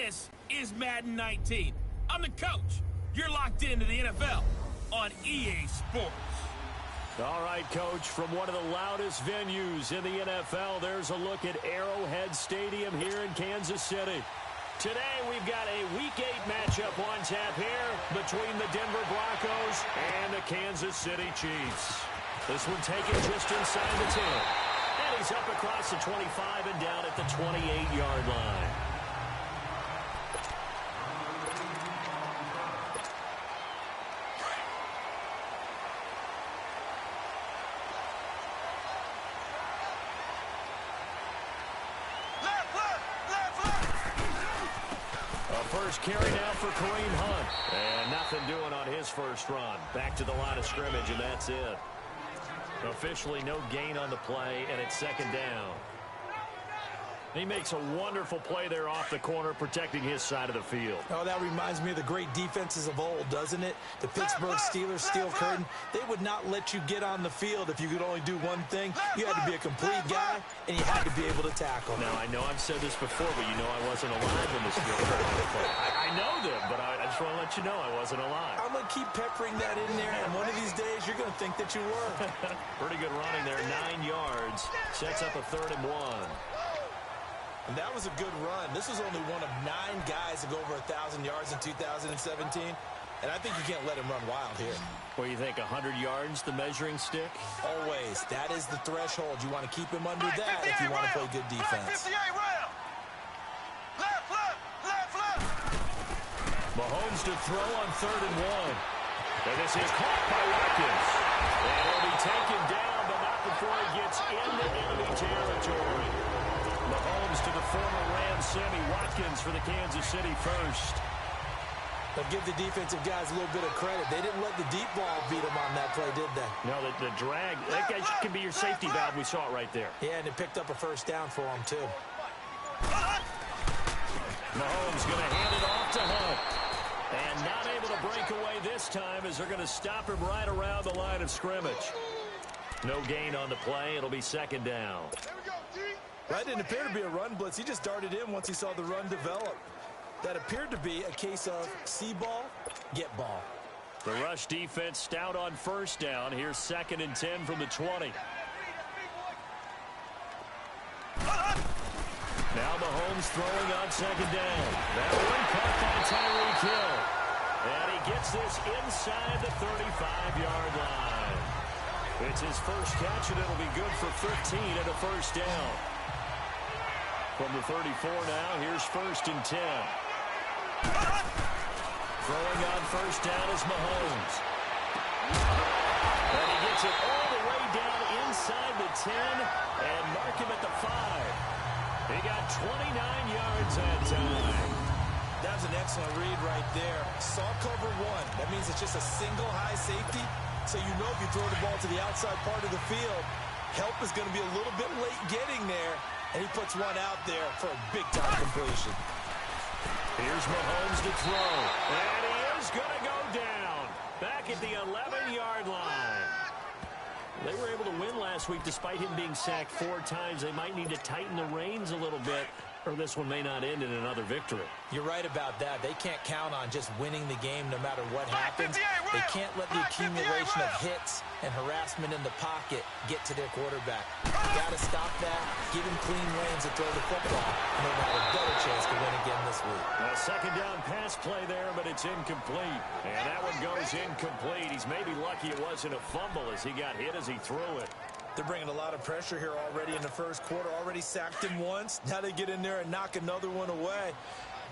This is Madden 19. I'm the coach. You're locked into the NFL on EA Sports. All right, Coach, from one of the loudest venues in the NFL, there's a look at Arrowhead Stadium here in Kansas City. Today, we've got a Week 8 matchup on tap here between the Denver Broncos and the Kansas City Chiefs. This one taken just inside the 10. And he's up across the 25 and down at the 28-yard line. First carry now for Kareem Hunt. And nothing doing on his first run. Back to the line of scrimmage, and that's it. Officially no gain on the play, and it's second down. He makes a wonderful play there off the corner, protecting his side of the field. Oh, that reminds me of the great defenses of old, doesn't it? The Pittsburgh Steelers, Steel Curtain, they would not let you get on the field if you could only do one thing. You had to be a complete guy, and you had to be able to tackle. Now, I know I've said this before, but you know I wasn't alive when the Steel Curtain was played. I know them, but I just want to let you know I wasn't alive. I'm going to keep peppering that in there, and one of these days you're going to think that you were. Pretty good running there, 9 yards. Sets up a 3rd and 1. And that was a good run. This was only one of 9 guys to go over 1,000 yards in 2017. And I think you can't let him run wild here. What do you think, 100 yards, the measuring stick? Always. That is the threshold. You want to keep him under that if you want to play good defense. Mahomes to throw on 3rd and 1. And this is caught by Watkins. And he'll be taken down, but not before he gets into enemy territory. Mahomes to the former Rams, Sammy Watkins for the Kansas City first. But give the defensive guys a little bit of credit. They didn't let the deep ball beat them on that play, did they? No, the drag, that guy can be your safety valve. We saw it right there. Yeah, and it picked up a first down for him, too. Mahomes going to hand it off to Hunt. And not able to break away this time as they're going to stop him right around the line of scrimmage. No gain on the play. It'll be second down. That didn't appear to be a run blitz. He just darted in once he saw the run develop. That appeared to be a case of see ball, get ball. The rush defense stout on first down. Here's 2nd and 10 from the 20. Now Mahomes throwing on 2nd down. That one caught by Tyreek Hill. And he gets this inside the 35-yard line. It's his first catch, and it'll be good for 13 and a first down. From the 34 now, here's 1st and 10. Throwing on first down is Mahomes. And he gets it all the way down inside the 10 and mark him at the 5. He got 29 yards that time. That was an excellent read right there. Saw cover 1. That means it's just a single high safety. So you know if you throw the ball to the outside part of the field, help is going to be a little bit late getting there. And he puts one out there for a big-time completion. Here's Mahomes to throw. And he is going to go down. Back at the 11-yard line. They were able to win last week despite him being sacked 4 times. They might need to tighten the reins a little bit, or this one may not end in another victory. You're right about that. They can't count on just winning the game no matter what happens. They can't let the accumulation of hits and harassment in the pocket get to their quarterback. You got to stop that, give him clean reins to throw the football, and they'll have a better chance to win again this week. A second down pass play there, but it's incomplete. And that one goes incomplete. He's maybe lucky it wasn't a fumble as he got hit as he threw it. They're bringing a lot of pressure here already in the first quarter. Already sacked him once. Now they get in there and knock another one away.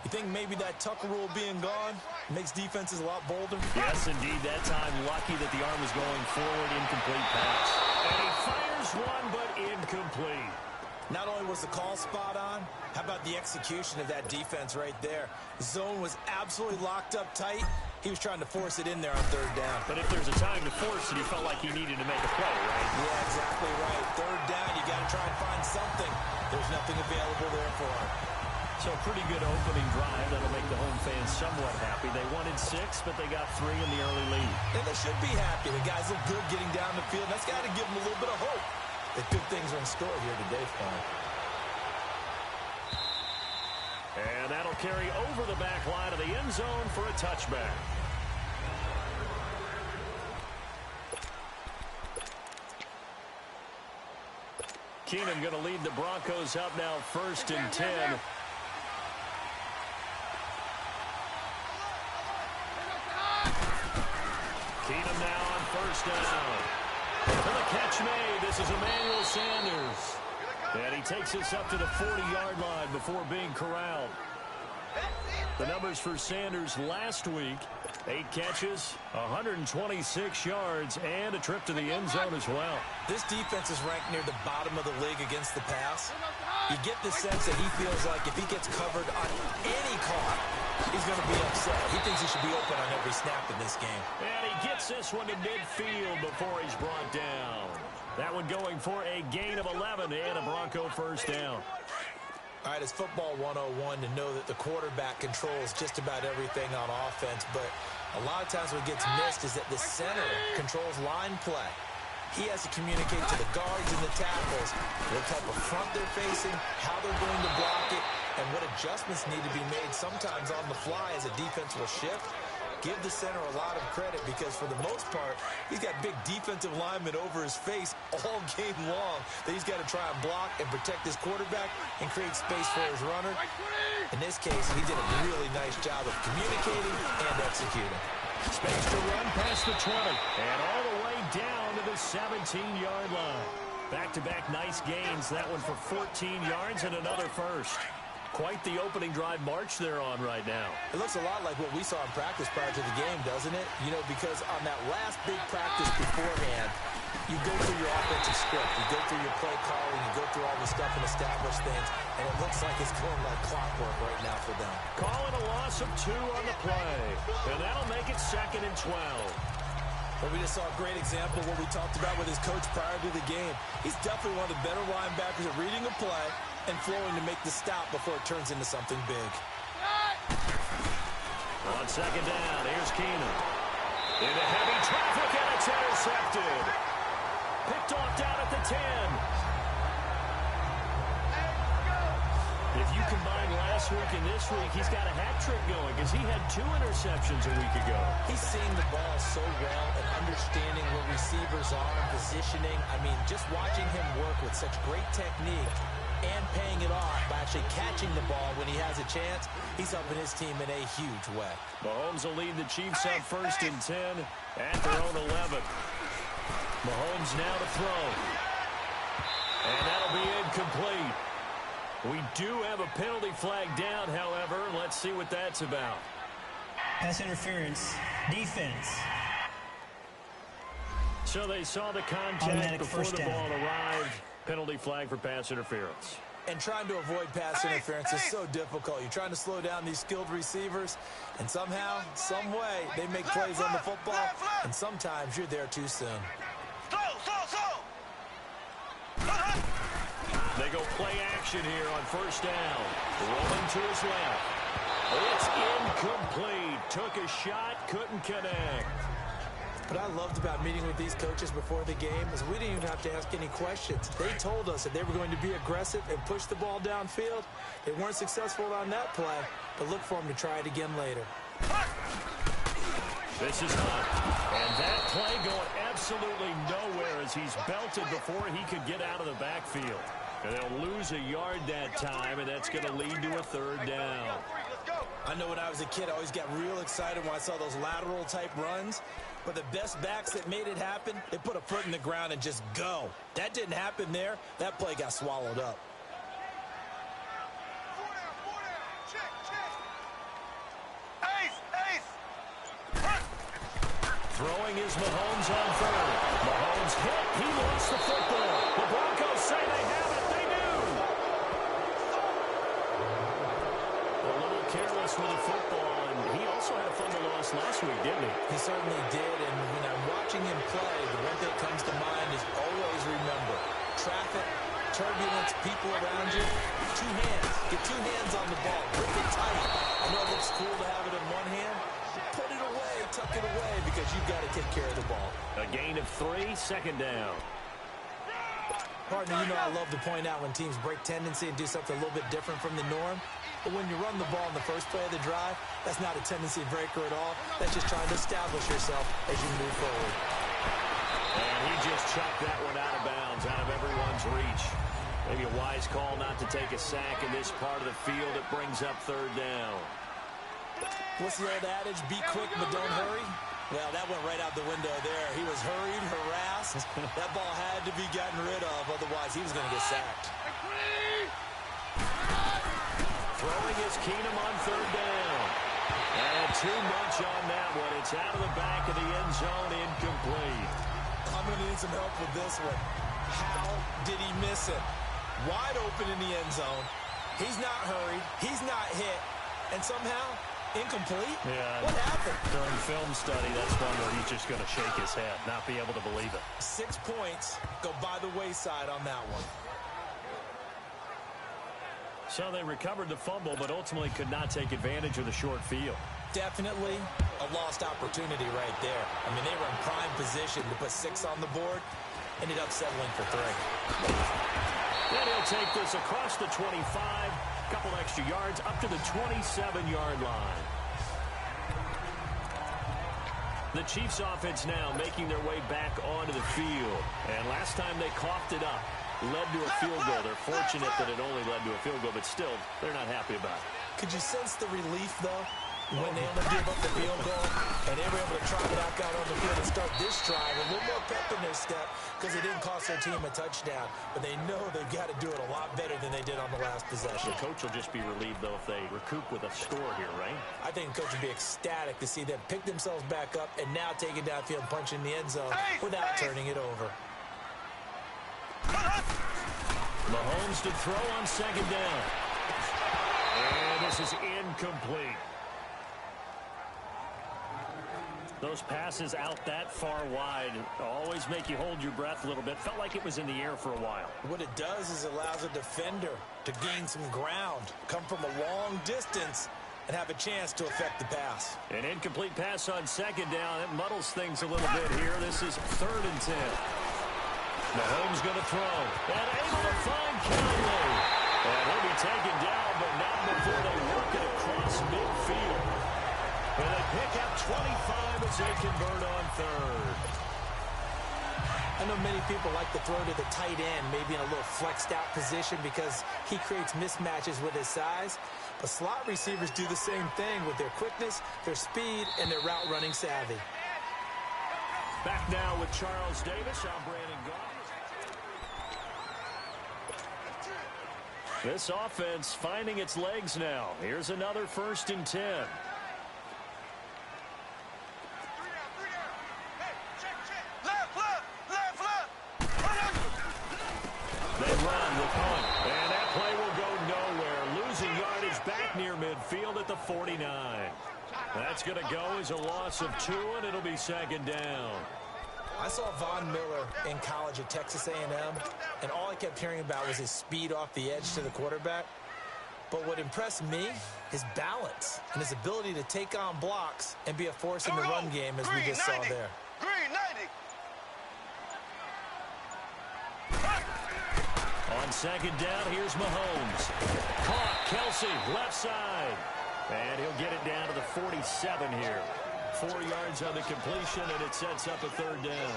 You think maybe that Tucker rule being gone makes defenses a lot bolder? Yes, indeed. That time, lucky that the arm was going forward. Incomplete pass. And he fires one, but incomplete. Not only was the call spot on, how about the execution of that defense right there? Zone was absolutely locked up tight. He was trying to force it in there on 3rd down. But if there's a time to force it, he felt like he needed to make a play, right? Yeah, exactly right. 3rd down, you got to try and find something. There's nothing available there for him. So pretty good opening drive. That'll make the home fans somewhat happy. They wanted 6, but they got 3 in the early lead. And they should be happy. The guys look good getting down the field. That's got to give them a little bit of hope that good things are in store here today for them. And that'll carry over the back line of the end zone for a touchback. Keenum going to lead the Broncos up now 1st and 10. Keenum now on 1st down. For the catch made, this is Emmanuel Sanders. And he takes us up to the 40-yard line before being corralled. The numbers for Sanders last week: 8 catches, 126 yards, and a trip to the end zone as well. This defense is ranked near the bottom of the league against the pass. You get the sense that he feels like if he gets covered on any call, he's going to be upset. He thinks he should be open on every snap in this game. And he gets this one to midfield before he's brought down. That one going for a gain of 11 and a Bronco 1st down. All right, it's football 101 to know that the quarterback controls just about everything on offense, but a lot of times what gets missed is that the center controls line play. He has to communicate to the guards and the tackles what type of front they're facing, how they're going to block it, and what adjustments need to be made sometimes on the fly as a defense will shift. Give the center a lot of credit because for the most part, he's got big defensive linemen over his face all game long that he's got to try and block and protect his quarterback and create space for his runner. In this case, he did a really nice job of communicating and executing. Space to run past the 20 and all the way down to the 17-yard line. Back-to-back nice gains. That one for 14 yards and another 1st. Quite the opening drive march they're on right now. It looks a lot like what we saw in practice prior to the game, doesn't it? You know, because on that last big practice beforehand, you go through your offensive script, you go through your play calling, you go through all the stuff and establish things, and it looks like it's going like clockwork right now for them. Calling a loss of 2 on the play, and that'll make it 2nd and 12. Well, we just saw a great example of what we talked about with his coach prior to the game. He's definitely one of the better linebackers at reading a play and flowing to make the stop before it turns into something big. On 2nd down, here's Keenum. Into heavy traffic, and it's intercepted. Picked off down at the 10. If you combine last week and this week, he's got a hat trick going because he had 2 interceptions a week ago. He's seeing the ball so well and understanding where receivers are and positioning. I mean, just watching him work with such great technique and paying it off by actually catching the ball when he has a chance, he's helping his team in a huge way. Mahomes will lead the Chiefs up 1st and 10 at their own 11. Mahomes now to throw. And that'll be incomplete. We do have a penalty flag down, however. Let's see what that's about. Pass interference. Defense. So they saw the contact Automatic before first the down. ball arrived. Penalty flag for pass interference. And trying to avoid pass interference is so difficult. You're trying to slow down these skilled receivers, and somehow, some way, they make plays on the football, and sometimes you're there too soon. They go play action here on 1st down. Rolling to his left. It's incomplete. Took a shot, couldn't connect. What I loved about meeting with these coaches before the game is we didn't even have to ask any questions. They told us that they were going to be aggressive and push the ball downfield. They weren't successful on that play, but look for them to try it again later. This is Hunt. And that play going absolutely nowhere as he's belted before he could get out of the backfield. And they'll lose a yard that time, and that's going to lead to a 3rd down. I know when I was a kid, I always got real excited when I saw those lateral-type runs. But the best backs that made it happen, they put a foot in the ground and just go. That didn't happen there. That play got swallowed up. Throwing is Mahomes on 3rd. Mahomes hit. He lost the football. The Broncos say they have it. They do. A little careless with the football, and he also had a fumble loss last week, didn't he? He certainly did, and when I'm watching him play, the one thing that comes to mind is always remember, traffic, turbulence, people around you, 2 hands. Get 2 hands on the ball. Grip it tight. I know it looks cool to have it in one hand. Put it away, tuck it away, because you've got to take care of the ball. A gain of 3, 2nd down. Partner, you know I love to point out when teams break tendency and do something a little bit different from the norm. But when you run the ball in the first play of the drive, that's not a tendency breaker at all. That's just trying to establish yourself as you move forward. And he just chucked that one out of bounds, out of everyone's reach. Maybe a wise call not to take a sack in this part of the field. It brings up third down. What's the old adage? Be quick, but don't hurry. Well, that went right out the window there. He was hurried, harassed. That ball had to be gotten rid of, otherwise he was going to get sacked. Throwing is Keenum on third down. And too much on that one. It's out of the back of the end zone, incomplete. I'm going to need some help with this one. How did he miss it? Wide open in the end zone. He's not hurried. He's not hit. And somehow, incomplete? Yeah. What happened? During film study, that's one where he's just going to shake his head, not be able to believe it. 6 points go by the wayside on that one. So they recovered the fumble, but ultimately could not take advantage of the short field. Definitely a lost opportunity right there. I mean, they were in prime position to put 6 on the board. Ended up settling for 3. Then he'll take this across the 25, a couple extra yards, up to the 27-yard line. The Chiefs offense now making their way back onto the field. And last time they coughed it up, led to a field goal. They're fortunate that it only led to a field goal, but still, they're not happy about it. Could you sense the relief, though, when they only give up the field goal and they were able to trot it back out on the field and start this drive a little more pep in their step because it didn't cost their team a touchdown, but they know they've got to do it a lot better than they did on the last possession. The coach will just be relieved, though, if they recoup with a score here, right? I think the coach would be ecstatic to see them pick themselves back up and now take it downfield and punch in the end zone without turning it over. Mahomes to throw on second down. And this is incomplete. Those passes out that far wide always make you hold your breath a little bit. Felt like it was in the air for a while. What it does is allows a defender to gain some ground, come from a long distance, and have a chance to affect the pass. An incomplete pass on second down. It muddles things a little bit here. This is 3rd and 10. Mahomes going to throw. And able to find Conley. And he'll be taken down, but not before they work it across midfield. And they pick up 25 as they convert on 3rd. I know many people like to throw to the tight end, maybe in a little flexed out position because he creates mismatches with his size. But slot receivers do the same thing with their quickness, their speed, and their route running savvy. Back now with Charles Davis. I'm Brandon Gault. This offense finding its legs now. Here's another 1st and 10. They run the punt. And that play will go nowhere. Losing yardage back near midfield at the 49. That's going to go as a loss of 2, and it'll be 2nd down. I saw Von Miller in college at Texas A&M, and all I kept hearing about was his speed off the edge to the quarterback. But what impressed me, his balance and his ability to take on blocks and be a force in the run game, as we just saw there. On second down, here's Mahomes. Caught, Kelsey, left side. And he'll get it down to the 47 here. 4 yards on the completion, and it sets up a 3rd down.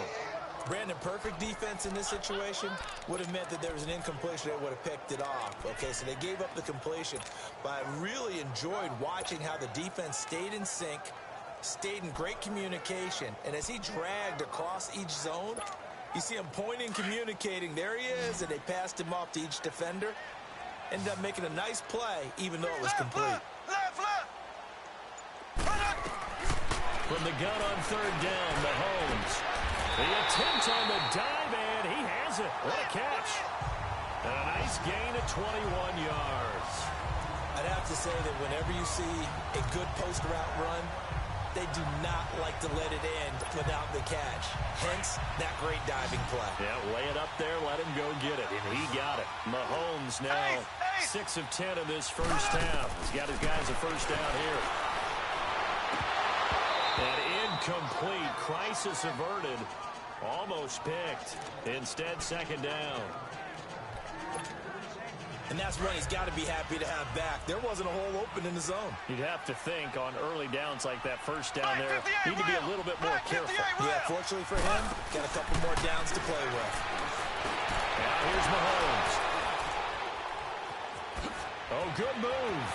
Brandon, perfect defense in this situation would have meant that there was an incompletion. They would have picked it off. Okay, so they gave up the completion. But I really enjoyed watching how the defense stayed in sync, stayed in great communication. And as he dragged across each zone, you see him pointing, communicating. There he is, and they passed him off to each defender. Ended up making a nice play, even though it was complete. From the gun on 3rd down, Mahomes. The attempt on the dive, and he has it. What a catch. And a nice gain of 21 yards. I'd have to say that whenever you see a good post route run, they do not like to let it end without the catch. Hence, that great diving play. Yeah, lay it up there, let him go get it, and he got it. Mahomes now 6 of 10 in this first half. He's got his guys a 1st down here. And incomplete. Crisis averted. Almost picked. Instead, 2nd down. And that's one he's got to be happy to have back. There wasn't a hole open in the zone. You'd have to think on early downs like that first down there, need to be a little bit more careful. Yeah, fortunately for him, got a couple more downs to play with. Now here's Mahomes. Oh, good move.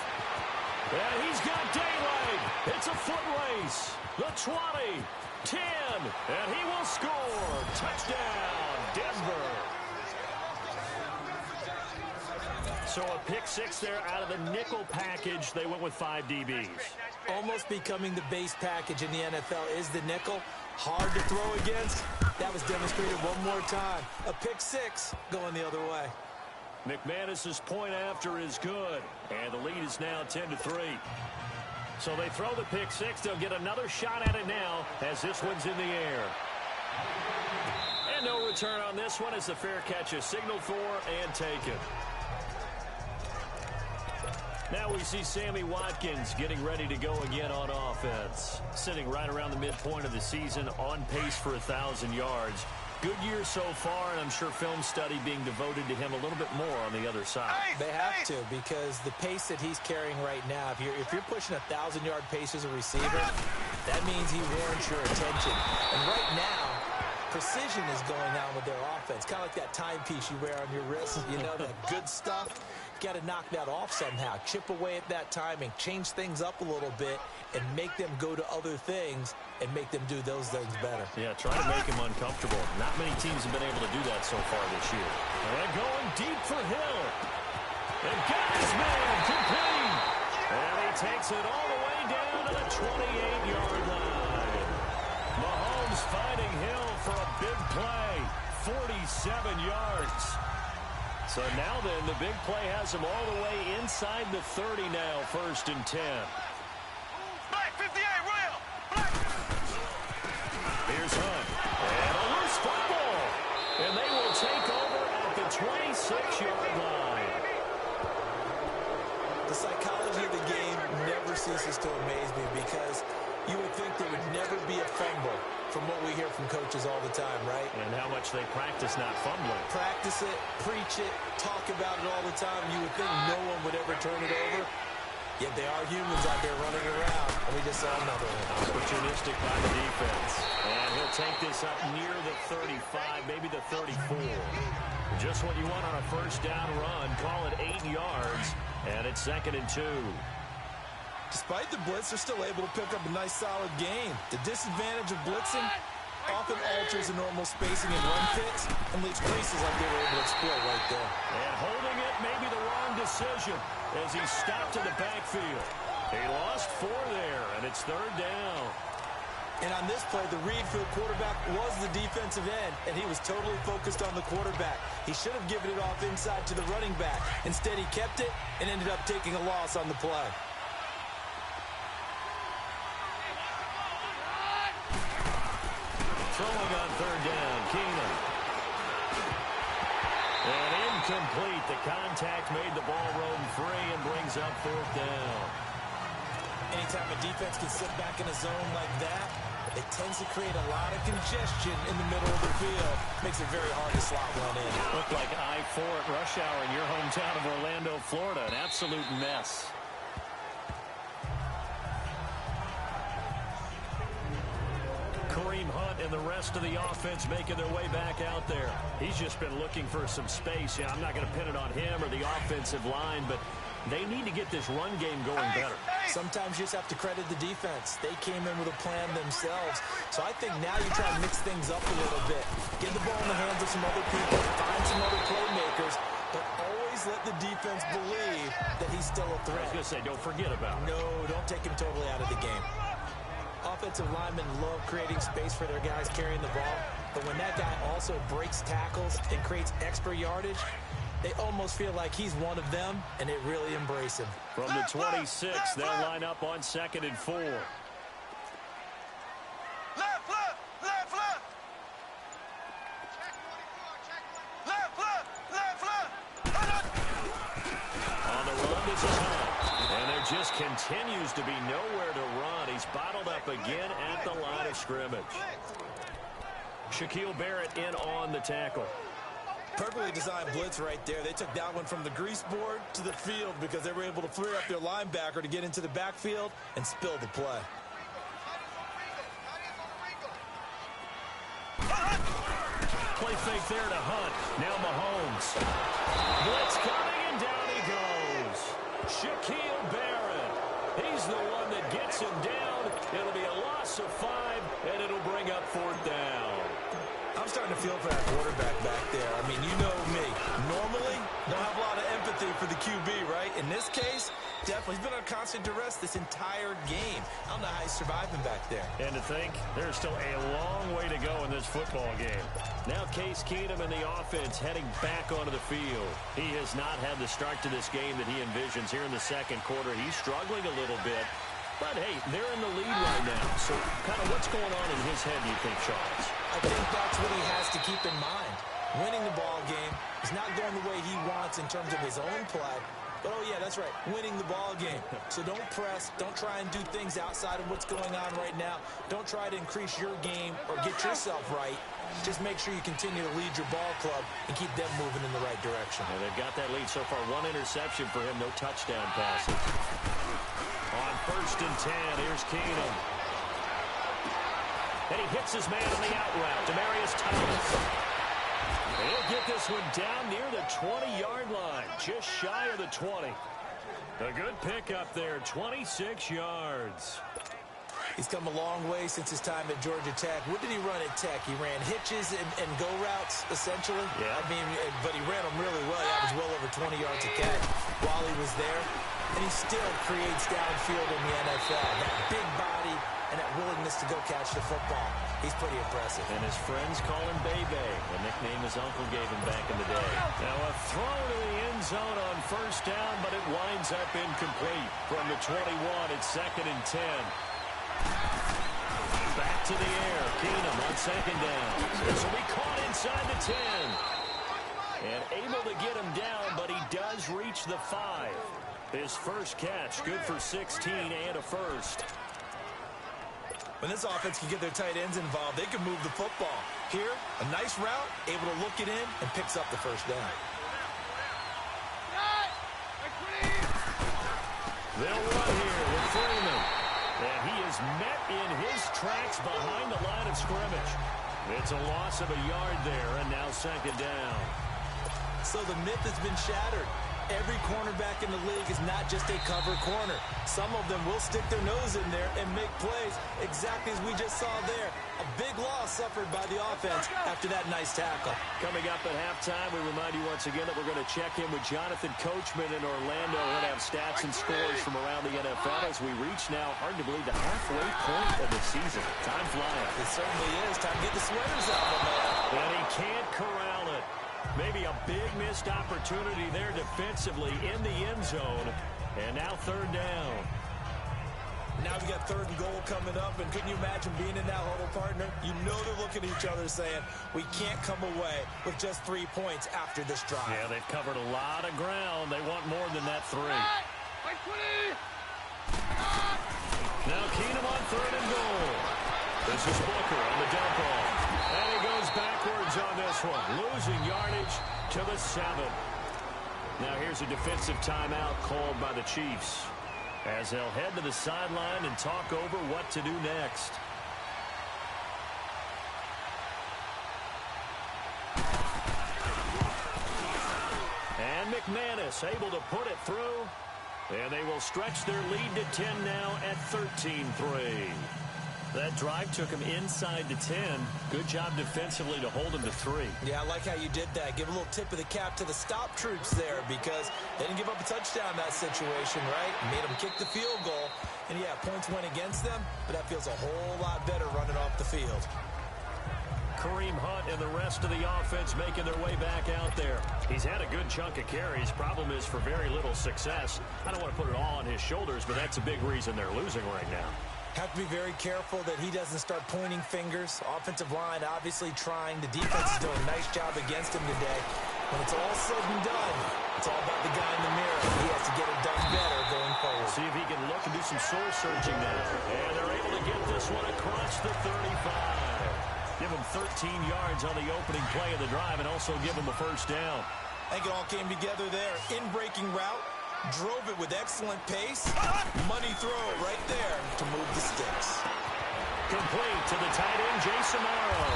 And he's got daylight. It's a foot race. The 20, 10, and he will score. Touchdown, Denver. So a pick six there out of the nickel package. They went with 5 DBs. Almost becoming the base package in the NFL is the nickel. Hard to throw against. That was demonstrated one more time. A pick six going the other way. McManus's point after is good. And the lead is now 10-3. So they throw the pick six. They'll get another shot at it now as this one's in the air. And no return on this one as the fair catch is signaled for and taken. Now we see Sammy Watkins getting ready to go again on offense. Sitting right around the midpoint of the season, on pace for 1,000 yards. Good year so far, and I'm sure film study being devoted to him a little bit more on the other side. They have to, because the pace that he's carrying right now, if you're pushing 1,000-yard pace as a receiver, that means he warrants your attention. And right now, precision is going on with their offense. Kind of like that timepiece you wear on your wrist, you know, that good stuff. Got to knock that off somehow. Chip away at that timing, change things up a little bit, and make them go to other things and make them do those things better. Yeah, try to make him uncomfortable. Not many teams have been able to do that so far this year. And going deep for Hill. And got his man complete. And he takes it all the way down to the 28-yard line. Mahomes finding Hill for a big play. 47 yards. So now then, the big play has him all the way inside the 30 now, 1st and 10. Black 58, Will! Black! Here's Hunt. And a loose football. And they will take over at the 26-yard line. The psychology of the game never ceases to amaze me, because you would think there would never be a fumble from what we hear from coaches all the time, right? And how much they practice not fumbling. Practice it, preach it, talk about it all the time. You would think no one would ever turn it over. Yet they are humans out there running around, and we just saw another one. Opportunistic by the defense. And he'll take this up near the 35, maybe the 34. Just what you want on a first down run. Call it 8 yards, and it's 2nd and 2. Despite the blitz, they're still able to pick up a nice, solid gain. The disadvantage of blitzing often alters the normal spacing and run fits and leaves creases like they were able to exploit right there. And holding it may be the wrong decision as he stopped in the backfield. He lost 4 there, and it's 3rd down. And on this play, the read for the quarterback was the defensive end, and he was totally focused on the quarterback. He should have given it off inside to the running back. Instead, he kept it and ended up taking a loss on the play. Throwing on 3rd down, Keenan. And incomplete. The contact made the ball roam free and brings up 4th down. Anytime a defense can sit back in a zone like that, it tends to create a lot of congestion in the middle of the field. Makes it very hard to slot one in. Looked like I-4 at rush hour in your hometown of Orlando, Florida. An absolute mess. Kareem Hunt and the rest of the offense making their way back out there. He's just been looking for some space. Yeah, I'm not going to pin it on him or the offensive line, but they need to get this run game going better. Sometimes you just have to credit the defense. They came in with a plan themselves. So I think now you try to mix things up a little bit. Get the ball in the hands of some other people, find some other playmakers, but always let the defense believe that he's still a threat. I was going to say, don't forget about it. No, don't take him totally out of the game. Offensive linemen love creating space for their guys carrying the ball, but when that guy also breaks tackles and creates extra yardage, they almost feel like he's one of them, and they really embrace him. From the 26, they'll line up on 2nd and 4. Left, left, left, left. Left, left, left, left. On the run, this is Hunt. And there just continues to be nowhere to run. He's bottled up again at the line of scrimmage. Shaquille Barrett in on the tackle. Perfectly designed blitz right there. They took that one from the grease board to the field because they were able to free up their linebacker to get into the backfield and spill the play. Play fake there to Hunt. Now Mahomes. Blitz coming, and down he goes. Shaquille Barrett. He's the one that gets him down. It'll be a loss of 5, and it'll bring up 4th down. I'm starting to feel for that quarterback back there. I mean, you know me. Normally, don't have a lot of empathy for the QB, right? In this case, definitely. He's been on constant duress this entire game. I don't know how he's surviving back there. And to think, there's still a long way to go in this football game. Now Case Keenum and the offense heading back onto the field. He has not had the start to this game that he envisions here in the second quarter. He's struggling a little bit. But, hey, they're in the lead right now. So kind of what's going on in his head, do you think, Charles? I think that's what he has to keep in mind. Winning the ball game is not going the way he wants in terms of his own play. But, oh, yeah, that's right, winning the ball game. So don't press. Don't try and do things outside of what's going on right now. Don't try to increase your game or get yourself right. Just make sure you continue to lead your ball club and keep them moving in the right direction. And they've got that lead so far. 1 interception for him, no touchdown passes. On 1st and 10, here's Keenum. And he hits his man on the out route, Demaryius Thomas. He'll get this one down near the 20-yard line, just shy of the 20. A good pickup there, 26 yards. He's come a long way since his time at Georgia Tech. What did he run at Tech? He ran hitches and go routes, essentially. Yeah. I mean, but he ran them really well. He averaged well over 20 yards a catch while he was there. And he still creates downfield in the NFL. That big body and that willingness to go catch the football. He's pretty impressive. And his friends call him Bebe, a nickname his uncle gave him back in the day. Now a throw to the end zone on 1st down, but it winds up incomplete. From the 21, it's 2nd and 10. Back to the air. Keenum on 2nd down. This will be caught inside the 10. And able to get him down, but he does reach the 5. His first catch, good for 16 and a first. When this offense can get their tight ends involved, they can move the football. Here, a nice route, able to look it in, and picks up the 1st down. They'll run here with Freeman. And he is met in his tracks behind the line of scrimmage. It's a loss of a yard there, and now 2nd down. So the myth has been shattered. Every cornerback in the league is not just a cover corner. Some of them will stick their nose in there and make plays, exactly as we just saw there. A big loss suffered by the offense after that nice tackle. Coming up at halftime, we remind you once again that we're going to check in with Jonathan Coachman in Orlando. We're going to have stats and scores from around the NFL as we reach now, hard to believe, the halfway point of the season. Time flying. It certainly is. Time to get the sweaters out, my man. And he can't corral it. Maybe a big missed opportunity there defensively in the end zone. And now 3rd down. Now we got 3rd and goal coming up. And couldn't you imagine being in that huddle, partner? You know they're looking at each other saying, we can't come away with just 3 points after this drive. Yeah, they've covered a lot of ground. They want more than that 3. Now Keenum on 3rd and goal. This is Booker on the dump off. And he goes backwards on this one. Losing yardage to the 7. Now here's a defensive timeout called by the Chiefs as they'll head to the sideline and talk over what to do next. And McManus able to put it through. And they will stretch their lead to 10 now at 13-3. That drive took him inside the 10. Good job defensively to hold him to 3. Yeah, I like how you did that. Give a little tip of the cap to the stop troops there because they didn't give up a touchdown in that situation, right? Made them kick the field goal. And, yeah, points went against them, but that feels a whole lot better running off the field. Kareem Hunt and the rest of the offense making their way back out there. He's had a good chunk of carries. Problem is for very little success. I don't want to put it all on his shoulders, but that's a big reason they're losing right now. Have to be very careful that he doesn't start pointing fingers. Offensive line obviously trying. The defense is doing a nice job against him today. When it's all said and done, it's all about the guy in the mirror. He has to get it done better going forward. See if he can look and do some soul searching now. And they're able to get this one across the 35. Give them 13 yards on the opening play of the drive and also give them a first down. I think it all came together there. In-breaking route, drove it with excellent pace. Money throw right there to move the sticks. Complete to the tight end, Jason Morrow.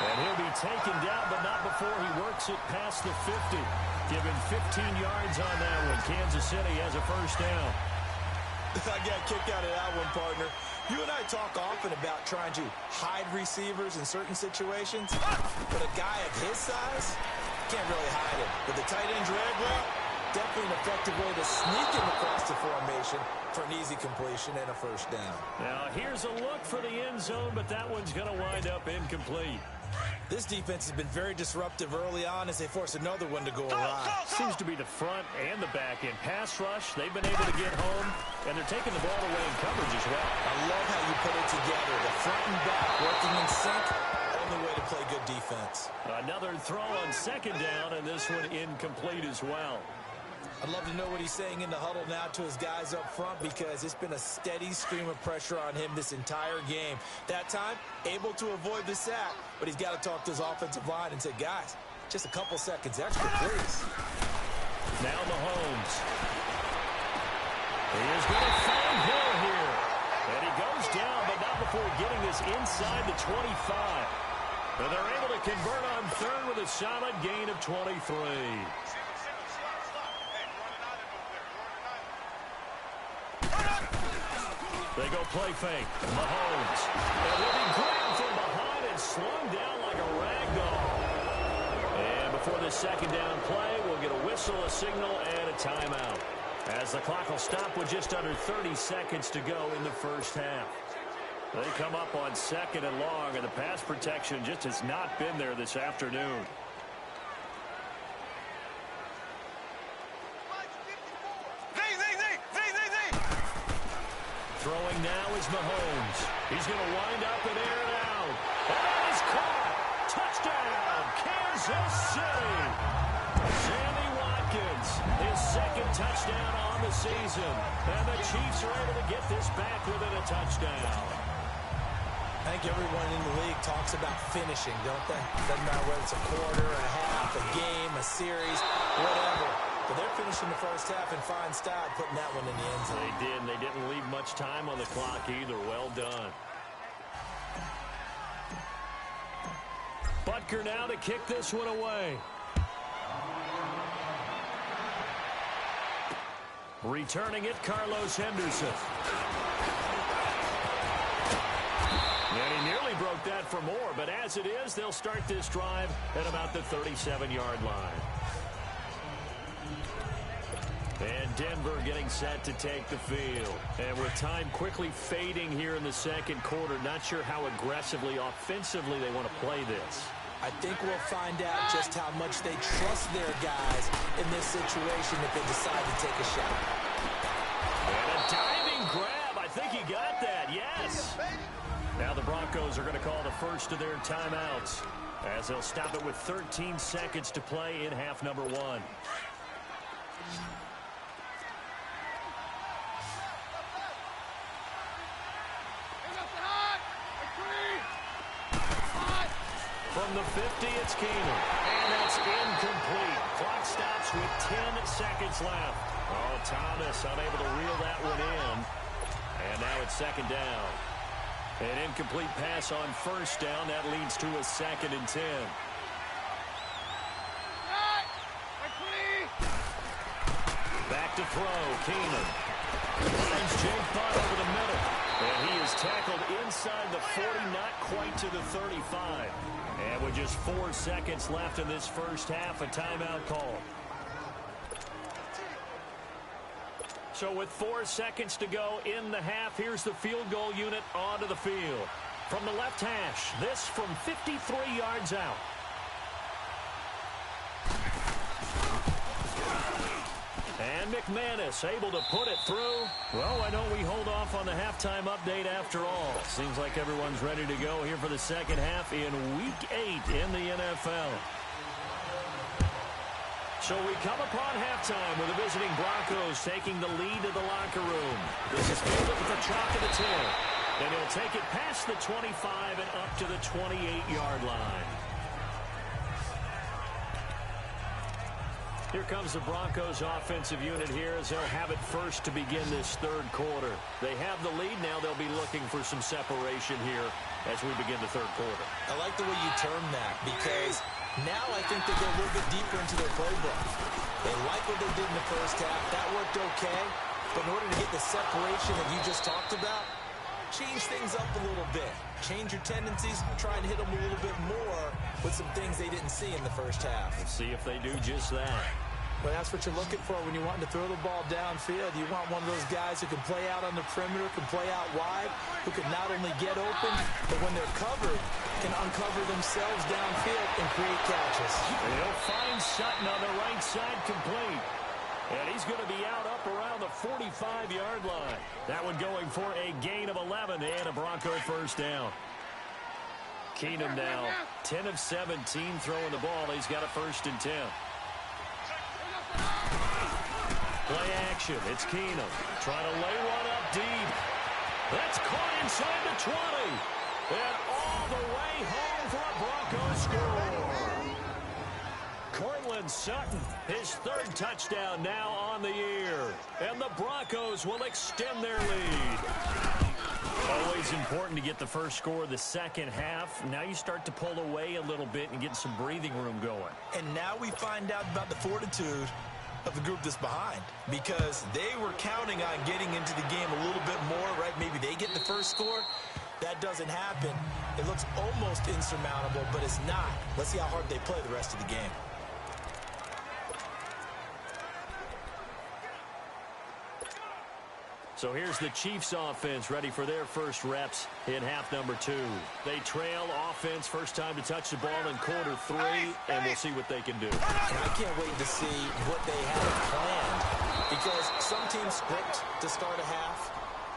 And he'll be taken down, but not before he works it past the 50. Given 15 yards on that one. Kansas City has a first down. I got a kick out of that one, partner. You and I talk often about trying to hide receivers in certain situations, but a guy of his size can't really hide him. But the tight end drag route, definitely an effective way to sneak him across the formation for an easy completion and a first down. Now, here's a look for the end zone, but that one's going to wind up incomplete. This defense has been very disruptive early on as they force another one to go awry. Seems to be the front and the back end. Pass rush, they've been able to get home, and they're taking the ball away in coverage as well. I love how you put it together. The front and back working in sync. Only way to play good defense. Another throw on second down, and this one incomplete as well. I'd love to know what he's saying in the huddle now to his guys up front because it's been a steady stream of pressure on him this entire game. That time, able to avoid the sack, but he's got to talk to his offensive line and say, guys, just a couple seconds extra, please. Now Mahomes. He is going to find Hill here. And he goes down, but not before getting this inside the 25. And they're able to convert on third with a solid gain of 23. They go play fake. Mahomes. And will be grabbed from behind and slung down like a rag doll. And before the second down play, we'll get a whistle, a signal, and a timeout. As the clock will stop with just under 30 seconds to go in the first half. They come up on second and long, and the pass protection just has not been there this afternoon. Throwing now is Mahomes. He's going to wind up and air it out. And that is caught. Touchdown, Kansas City. Sammy Watkins, his second touchdown on the season. And the Chiefs are able to get this back within a touchdown. I think everyone in the league talks about finishing, don't they? Doesn't matter whether it's a quarter, a half, a game, a series, whatever. But they're finishing the first half in fine style, putting that one in the end zone. They did, and they didn't leave much time on the clock either. Well done. Butker now to kick this one away. Returning it, Carlos Henderson. And he nearly broke that for more, but as it is, they'll start this drive at about the 37-yard line. And Denver getting set to take the field. And with time quickly fading here in the second quarter, not sure how aggressively, offensively they want to play this. I think we'll find out just how much they trust their guys in this situation if they decide to take a shot. And a diving grab. I think he got that. Yes. Now the Broncos are going to call the first of their timeouts as they'll stop it with 13 seconds to play in half number one. From the 50, it's Keenan. And that's incomplete. Clock stops with 10 seconds left. Oh, Thomas unable to reel that one in. And now it's second down. An incomplete pass on first down. That leads to a second and 10. Back to throw. Keenan. Finds Jake Butt over the middle. And he is tackled inside the 40, not quite to the 35. And with just 4 seconds left in this first half, a timeout call. So with 4 seconds to go in the half, here's the field goal unit onto the field. From the left hash, this from 53 yards out. And McManus able to put it through. Well, why don't we hold off on the halftime update after all? Seems like everyone's ready to go here for the second half in Week 8 in the NFL. So we come upon halftime with the visiting Broncos taking the lead to the locker room. This is fielded with the chalk of the 10. And he'll take it past the 25 and up to the 28-yard line. Here comes the Broncos offensive unit here as they'll have it first to begin this third quarter. They have the lead. Now they'll be looking for some separation here as we begin the third quarter. I like the way you term that because now I think they go a little bit deeper into their playbook. They like what they did in the first half. That worked okay. But in order to get the separation that you just talked about, change things up a little bit. Change your tendencies, try and hit them a little bit more with some things they didn't see in the first half. Let's see if they do just that. Well, that's what you're looking for when you're wanting to throw the ball downfield. You want one of those guys who can play out on the perimeter, can play out wide, who can not only get open, but when they're covered, can uncover themselves downfield and create catches. And he'll find Sutton on the right side complete. And he's going to be out up around the 45-yard line. That one going for a gain of 11 and a Bronco first down. Keenum now 10 of 17 throwing the ball. He's got a 1st and 10. Play action. It's Keenum trying to lay one up deep. That's caught inside the 20. And all the way home for a Broncos score. Cortland Sutton, his 3rd touchdown now on the year. And the Broncos will extend their lead. Always important to get the first score of the second half. Now you start to pull away a little bit and get some breathing room going. And now we find out about the fortitude of the group that's behind, because they were counting on getting into the game a little bit more, right? Maybe they get the first score. That doesn't happen. It looks almost insurmountable, but it's not. Let's see how hard they play the rest of the game. So here's the Chiefs offense ready for their first reps in half number 2. They trail offense, first time to touch the ball in quarter 3, and we'll see what they can do. And I can't wait to see what they have planned, because some teams script to start a half.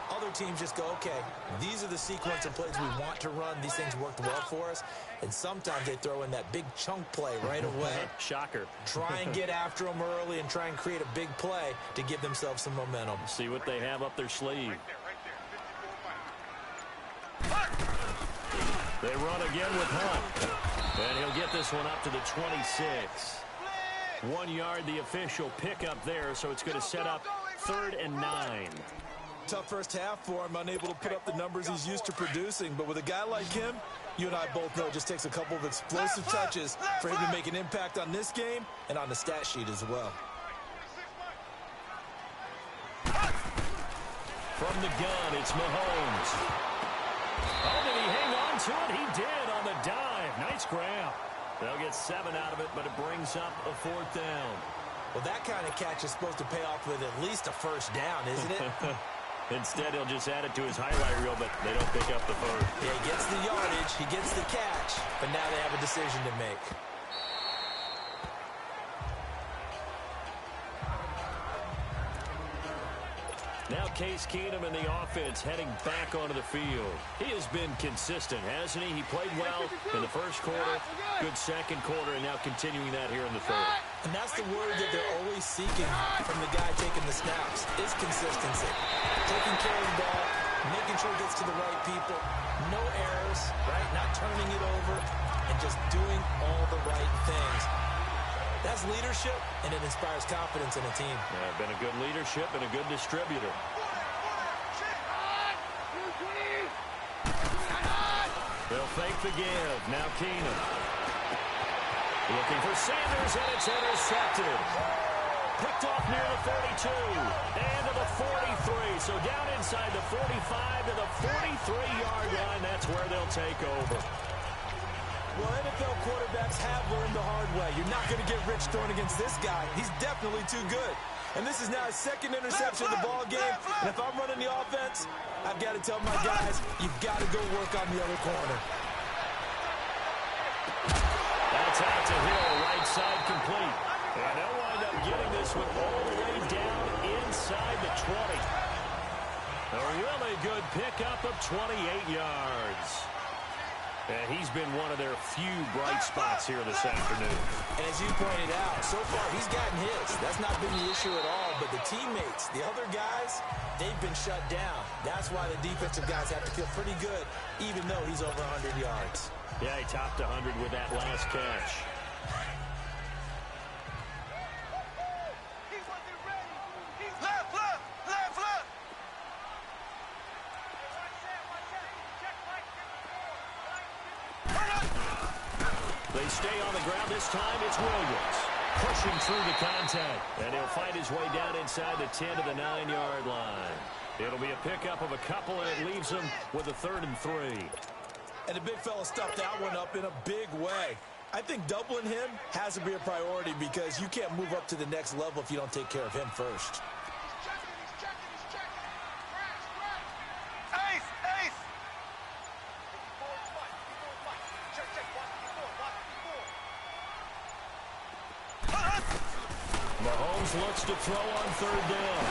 Other teams just go, okay, these are the sequence of plays we want to run. These things worked well for us. And sometimes they throw in that big chunk play right away. Shocker. Try and get after them early and try and create a big play to give themselves some momentum. See what they have up their sleeve. They run again with Hunt. And he'll get this one up to the 26. 1 yard, the official pickup there, so it's going to set up 3rd and 9. Tough first half for him, unable to put up the numbers he's used to producing. But with a guy like him, you and I both know it just takes a couple of explosive touches for him to make an impact on this game and on the stat sheet as well. From the gun, it's Mahomes. Oh, did he hang on to it? He did on the dive. Nice grab. They'll get 7 out of it, but it brings up a 4th down. Well, that kind of catch is supposed to pay off with at least a first down, isn't it? Instead, he'll just add it to his highlight reel, but they don't pick up the first. Yeah, he gets the yardage, he gets the catch, but now they have a decision to make. Now Case Keenum in the offense heading back onto the field. He has been consistent, hasn't he? He played well in the first quarter, good second quarter, and now continuing that here in the third. And that's the word that they're always seeking from the guy taking the snaps, is consistency. Taking care of the ball, making sure it gets to the right people, no errors, right? Not turning it over, and just doing all the right things. That's leadership, and it inspires confidence in a team. Yeah, been a good leadership and a good distributor. They'll fake the give. Now Keenum. Looking for Sanders, and it's intercepted. Picked off near the 42 and to the 43. So down inside the 45 to the 43-yard line. That's where they'll take over. Well, NFL quarterbacks have learned the hard way. You're not going to get rich throwing against this guy. He's definitely too good. And this is now his 2nd interception of the ball game. And if I'm running the offense, I've got to tell my guys, you've got to go work on the other corner. That's out to Hill, right side complete. And they'll wind up getting this one all the way down inside the 20. A really good pickup of 28 yards. And he's been one of their few bright spots here this afternoon. And as you pointed out, so far he's gotten his. That's not been the issue at all. But the teammates, the other guys, they've been shut down. That's why the defensive guys have to feel pretty good, even though he's over 100 yards. Yeah, he topped 100 with that last catch. They stay on the ground. This time it's Williams pushing through the contact. And he'll fight his way down inside the 10 to the 9-yard line. It'll be a pickup of a couple, and it leaves them with a 3rd and 3. And the big fella stuffed that one up in a big way. I think doubling him has to be a priority because you can't move up to the next level if you don't take care of him first. Mahomes looks to throw on 3rd down.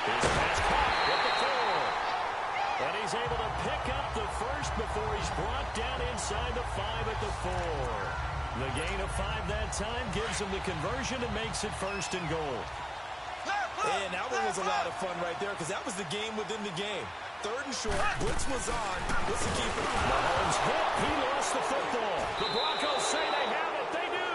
His pass caught at the 4. And he's able to pick up the first before he's brought down inside the 5 at the 4. The gain of 5 that time gives him the conversion and makes it 1st and goal. And that one was a lot of fun right there because that was the game within the game. 3rd and short, blitz was on. What's the keeper? Mahomes hit. He lost the football. The Broncos say they have it. They do.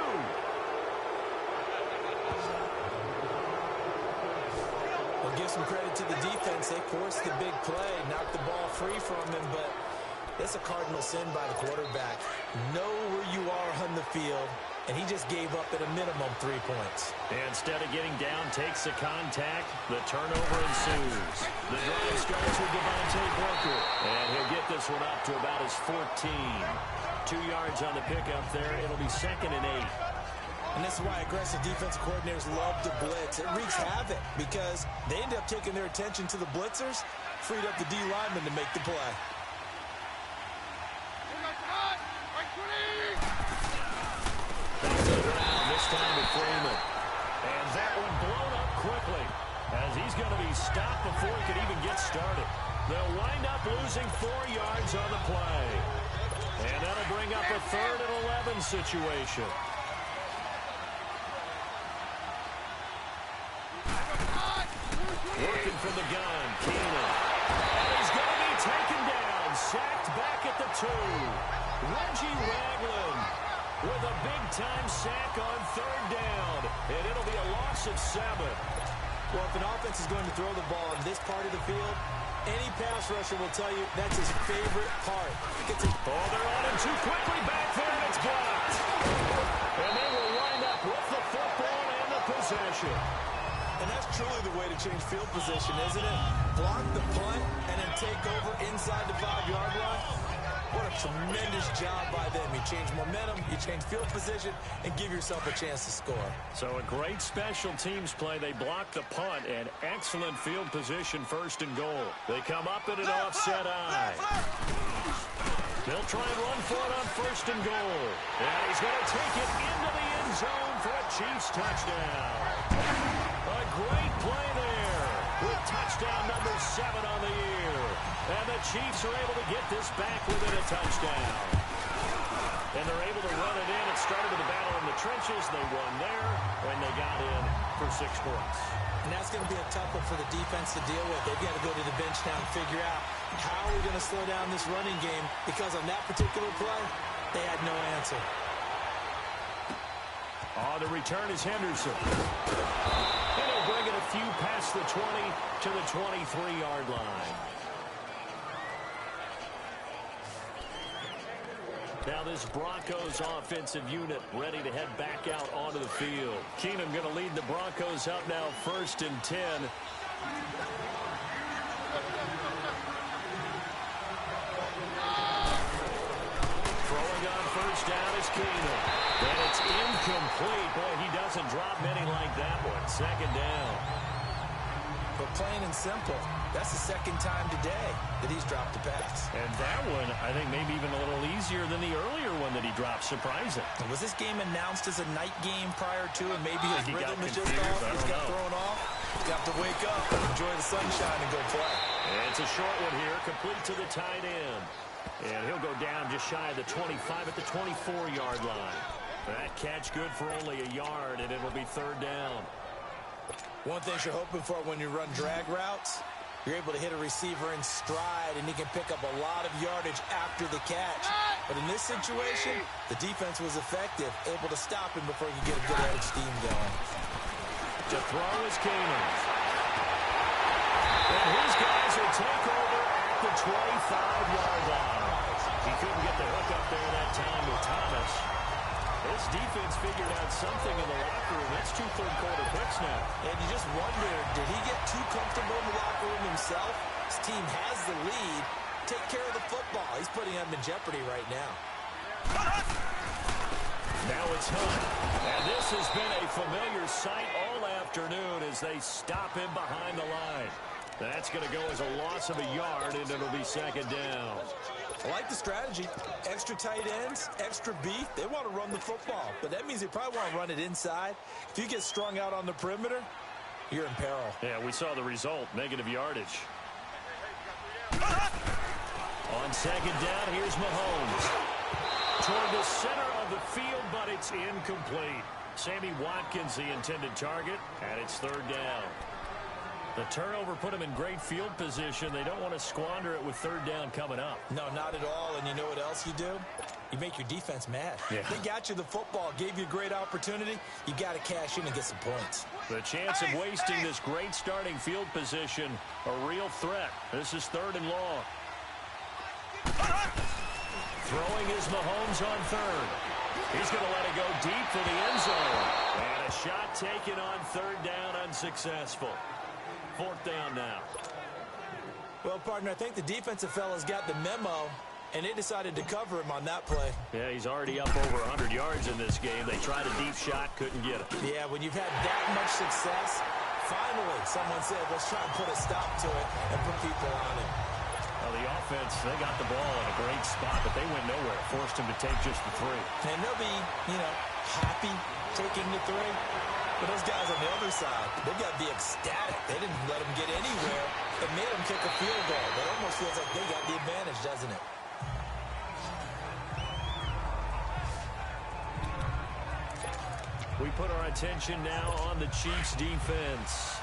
We'll give some credit to the defense. They forced the big play, knocked the ball free from him, but that's a cardinal sin by the quarterback. Know where you are on the field, and he just gave up at a minimum 3 points. Instead of getting down, takes the contact. The turnover ensues. The drive starts with Devontae Booker, and he'll get this one up to about his 14. 2 yards on the pickup there. It'll be 2nd and 8. And this is why aggressive defensive coordinators love to blitz. It wreaks havoc because they end up taking their attention to the blitzers, freed up the D lineman to make the play. This time with Freeman. And that one blown up quickly as he's going to be stopped before he could even get started. They'll wind up losing 4 yards on the play. And that'll bring up a 3rd and 11 situation. Working from the gun, Keenan. And he's going to be taken down, sacked back at the 2. Reggie Ragland with a big-time sack on 3rd down. And it'll be a loss of 7. Well, if an offense is going to throw the ball in this part of the field, any pass rusher will tell you that's his favorite part. Oh, they're on him too quickly back there, and it's blocked. And they will wind up with the football and the possession. And that's truly the way to change field position, isn't it? Block the punt and then take over inside the 5-yard line. What a tremendous job by them. You change momentum, you change field position, and give yourself a chance to score. So a great special teams play. They block the punt and excellent field position, 1st and goal. They come up in an offset eye. They'll try and run for it on 1st and goal. And he's going to take it into the end zone for a Chiefs touchdown. A great play there with touchdown number 7 on the year. And the Chiefs are able to get this back within a touchdown. And they're able to run it in. It started with a battle in the trenches. They won there, and they got in for 6 points. And that's going to be a tough one for the defense to deal with. They've got to go to the bench now and figure out how are we going to slow down this running game, because on that particular play, they had no answer. Oh, the return is Henderson. And he'll bring it a few past the 20 to the 23-yard line. Now this Broncos offensive unit ready to head back out onto the field. Keenum going to lead the Broncos up now 1st and 10. Throwing on 1st down is Keenum. And it's incomplete. Boy, he doesn't drop many like that one. 2nd down. But plain and simple, that's the 2nd time today that he's dropped a pass. And that one, I think, maybe even a little easier than the earlier one that he dropped. Surprising. Was this game announced as a night game prior to, and maybe his rhythm is just off? He's got thrown off. He's got to wake up, enjoy the sunshine, and go play. And it's a short one here, complete to the tight end. And he'll go down just shy of the 25 at the 24-yard line. That catch good for only a yard, and it'll be third down. One thing you're hoping for when you run drag routes, you're able to hit a receiver in stride, and he can pick up a lot of yardage after the catch. But in this situation, the defense was effective, able to stop him before he could get a good edge steam going. To throw is Keenum. And his guys will take over at the 25-yard line. He couldn't get the hook up there that time with Thomas. This defense figured out something in the locker room. That's 2 third-quarter picks now. And you just wonder, did he get too comfortable in the locker room himself? His team has the lead. Take care of the football. He's putting them in jeopardy right now. Now it's Hunt. And this has been a familiar sight all afternoon as they stop him behind the line. That's going to go as a loss of a yard, and it'll be second down. I like the strategy. Extra tight ends, extra beef. They want to run the football, but that means they probably want to run it inside. If you get strung out on the perimeter, you're in peril. Yeah, we saw the result, negative yardage. On second down, here's Mahomes. Toward the center of the field, but it's incomplete. Sammy Watkins, the intended target, and it's third down. The turnover put them in great field position. They don't want to squander it with third down coming up. No, not at all. And you know what else you do? You make your defense mad. Yeah. They got you the football, gave you a great opportunity. You got to cash in and get some points. The chance of wasting this great starting field position, a real threat. This is third and long. Throwing is Mahomes on third. He's going to let it go deep for the end zone. And a shot taken on third down, unsuccessful. Fourth down now. Well, partner, I think the defensive fellas got the memo, and they decided to cover him on that play. Yeah, he's already up over 100 yards in this game. They tried a deep shot, couldn't get it. Yeah, when you've had that much success, finally someone said, let's try and put a stop to it and put people on it. Well, the offense, they got the ball in a great spot, but they went nowhere. Forced him to take just the 3. And they'll be, happy taking the 3. But those guys on the other side, they've got to be ecstatic. They didn't let them get anywhere. It made them kick a field goal. That almost feels like they got the advantage, doesn't it? We put our attention now on the Chiefs' defense.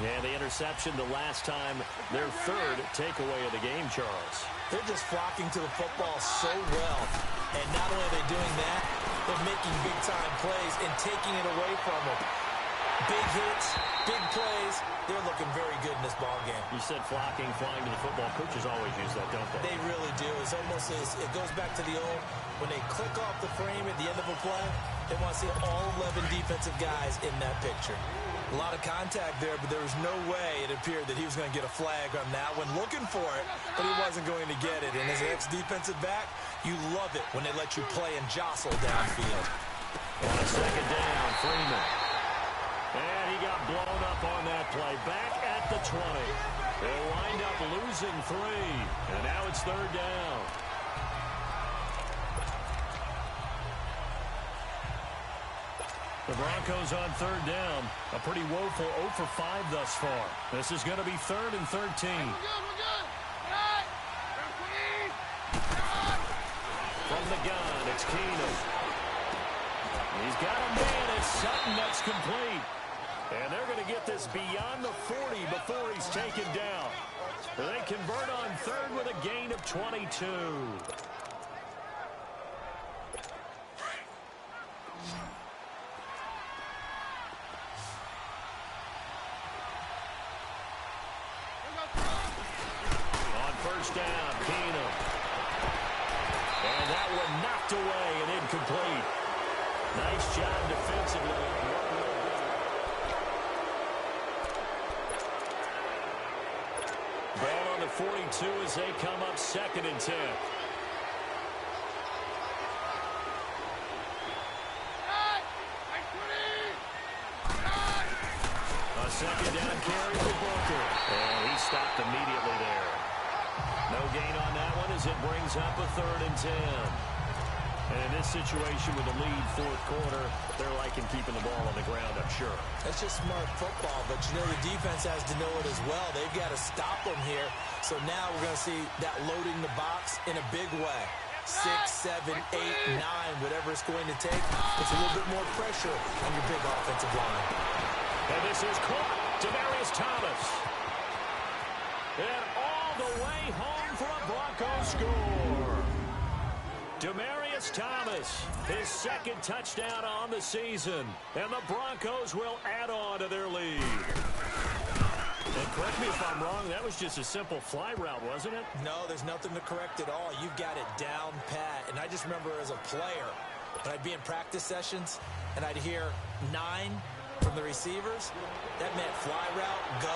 And the interception the last time, their third takeaway of the game, Charles. They're just flocking to the football so well. And not only are they doing that, they're making big-time plays and taking it away from them. Big hits, big plays. They're looking very good in this ballgame. You said flocking, flying to the football. Coaches always use that, don't they? They really do. It's almost as it goes back to the old, when they click off the frame at the end of a play, they want to see all 11 defensive guys in that picture. A lot of contact there, but there was no way it appeared that he was going to get a flag on that one. Looking for it, but he wasn't going to get it. And as an ex-defensive back, you love it when they let you play and jostle downfield. On a second down, Freeman. And he got blown up on that play. Back at the 20. They wind up losing 3. And now it's third down. The Broncos on third down. A pretty woeful 0 for 5 thus far. This is going to be 3rd and 13. We're good. From the gun, it's Keenum. He's got a man. It's Sutton. That's complete. And they're going to get this beyond the 40 before he's taken down. They convert on third with a gain of 22. Down, Keenum. And that one knocked away and incomplete. Nice job defensively. Ball on the 42 as they come up 2nd and 10. A second down carry for Booker. And he stopped immediately there. No gain on that one as it brings up a 3rd and 10. And in this situation with a lead fourth quarter, they're liking keeping the ball on the ground, I'm sure. That's just smart football, but you know the defense has to know it as well. They've got to stop them here. So now we're going to see that loading the box in a big way. 6, 7, 8, 9, whatever it's going to take. It's a little bit more pressure on your big offensive line. And this is caught. Demaryius Thomas. And all the way home for a Broncos score. Demaryius Thomas, his second touchdown on the season. And the Broncos will add on to their lead. And correct me if I'm wrong, that was just a simple fly route, wasn't it? No, there's nothing to correct at all. You've got it down pat. And I just remember as a player, when I'd be in practice sessions, and I'd hear 9 from the receivers, that meant fly route, go,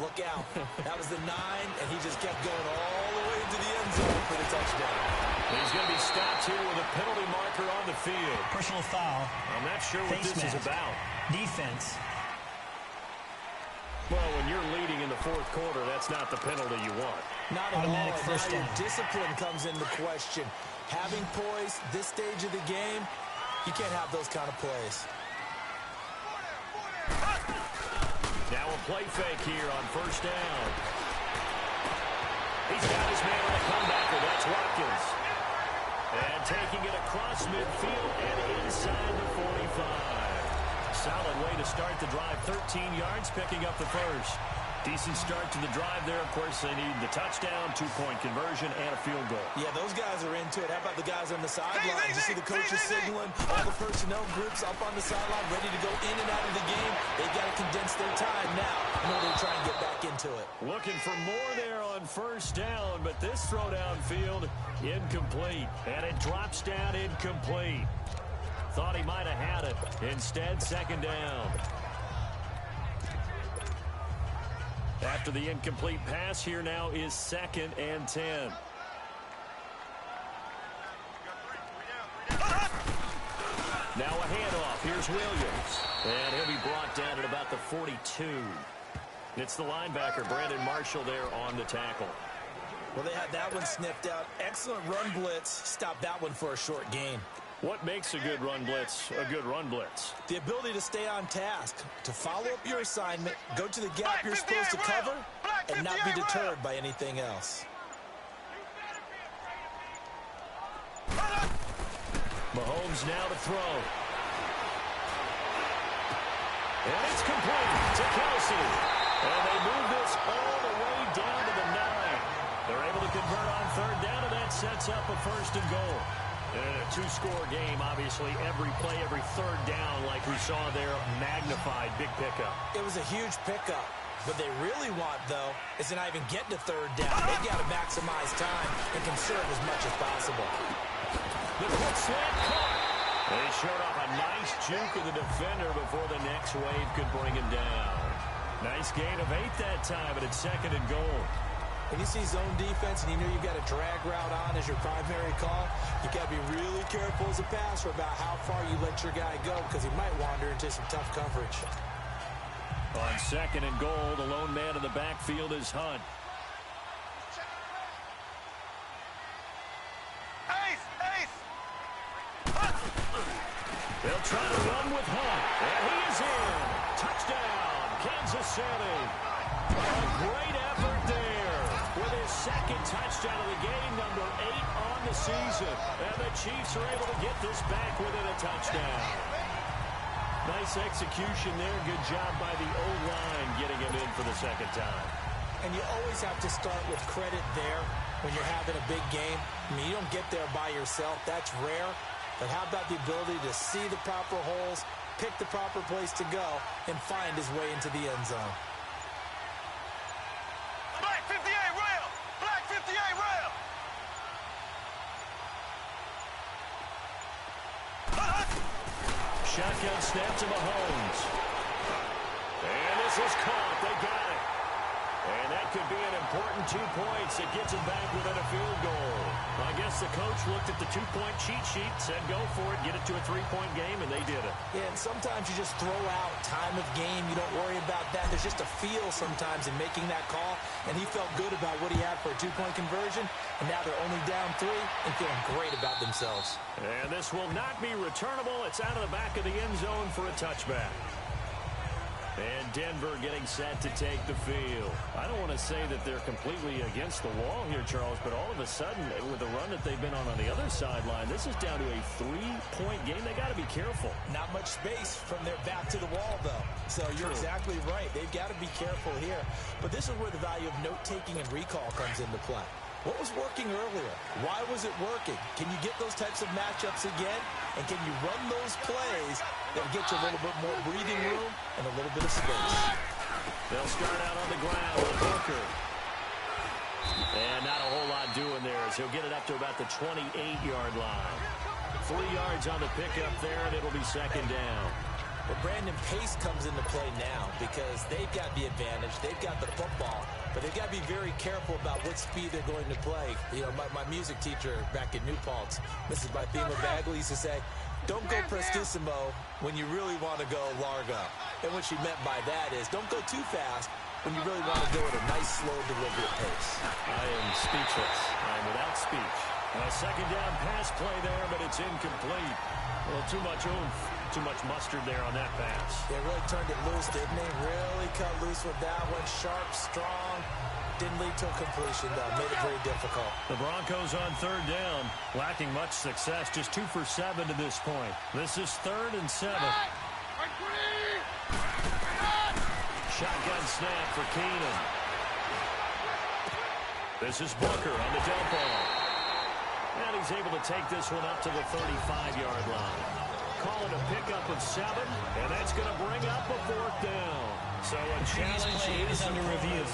look out. That was the 9, and he just kept going all the way into the end zone for the touchdown. He's going to be stopped here with a penalty marker on the field. Personal foul. I'm not sure what this is about. Defense. Well, when you're leading in the fourth quarter, that's not the penalty you want. Not at Automatic all. first Now your down. discipline comes into question. Having poise this stage of the game, you can't have those kind of plays. Now a play fake here on first down. He's got his man on the comebacker. That's Watkins. And taking it across midfield and inside the 45. Solid way to start the drive. 13 yards, picking up the first. Decent start to the drive there. Of course, they need the touchdown, 2-point conversion, and a field goal. Yeah, those guys are into it. How about the guys on the sidelines? You see the coaches signaling, all the personnel groups up on the sideline, ready to go in and out of the game. They've got to condense their time now in order to try and get back into it. Looking for more there on first down, but this throw downfield, incomplete. And it drops down incomplete. Thought he might have had it. Instead, second down. After the incomplete pass, here now is 2nd and 10. Now a handoff. Here's Williams. And he'll be brought down at about the 42. It's the linebacker, Brandon Marshall, there on the tackle. Well, they had that one sniffed out. Excellent run blitz. Stopped that one for a short gain. What makes a good run blitz a good run blitz? The ability to stay on task, to follow up your assignment, go to the gap you're supposed to cover, and not be deterred by anything else. Mahomes now to throw. And it's complete to Kelsey. And they move this all the way down to the 9. They're able to convert on third down, and that sets up a 1st and goal. And a 2-score game, obviously, every play, every third down, like we saw there, magnified, big pickup. It was a huge pickup. What they really want, though, is to not even get to third down. They've got to maximize time and conserve as much as possible. The quick slant caught. They showed off a nice juke of the defender before the next wave could bring him down. Nice gain of 8 that time, but it's 2nd and goal. When you see zone defense and you know you've got a drag route on as your primary call, you've got to be really careful as a passer about how far you let your guy go because he might wander into some tough coverage. On 2nd and goal, the lone man in the backfield is Hunt. They'll try to run with Hunt. And he is in. Touchdown, Kansas City. A great effort there with his 2nd touchdown of the game, number 8 on the season. And the Chiefs are able to get this back within a touchdown. Nice execution there. Good job by the O-line getting him in for the 2nd time. And you always have to start with credit there when you're having a big game. I mean, you don't get there by yourself. That's rare. But how about the ability to see the proper holes, pick the proper place to go, and find his way into the end zone? Black 58 rail! Black 58 rail! Shotgun snap to Mahomes. And this is caught. They got it. And that could be an important 2 points. It gets him back within a field goal. I guess the coach looked at the 2-point cheat sheet, said go for it, get it to a 3-point game, and they did it. Yeah, and sometimes you just throw out time of game. You don't worry about that. There's just a feel sometimes in making that call, and he felt good about what he had for a 2-point conversion, and now they're only down 3 and feeling great about themselves. And this will not be returnable. It's out of the back of the end zone for a touchback. And Denver getting set to take the field. I don't want to say that they're completely against the wall here, Charles, but all of a sudden, with the run that they've been on the other sideline, this is down to a 3-point game. They got to be careful. Not much space from their back to the wall, though. So you're exactly right. They've got to be careful here. But this is where the value of note-taking and recall comes into play. What was working earlier? Why was it working? Can you get those types of matchups again? And can you run those plays that get you a little bit more breathing room and a little bit of space? They'll start out on the ground with Booker. And not a whole lot doing there as he'll get it up to about the 28-yard line. 3 yards on the pickup there, and it'll be second down. But Brandon, pace comes into play now because they've got the advantage. They've got the football, but they've got to be very careful about what speed they're going to play. You know, my music teacher back in New Paltz, Mrs. Bythema Bagley, used to say, don't go prestissimo when you really want to go largo. And what she meant by that is don't go too fast when you really want to go at a nice, slow, deliberate pace. I am speechless. I am without speech. A second down pass play there, but it's incomplete. A little too much oomph. Too much mustard there on that pass. They really turned it loose, didn't they? Really cut loose with that one. Sharp, strong. Didn't lead to a completion, though. Made it very difficult. The Broncos on third down. Lacking much success. Just 2 for 7 to this point. This is 3rd and 7. Shotgun snap for Keenan. This is Booker on the dump off. And he's able to take this one up to the 35-yard line. Call it a pickup of 7, and that's going to bring up a 4th down. So a challenge is under review.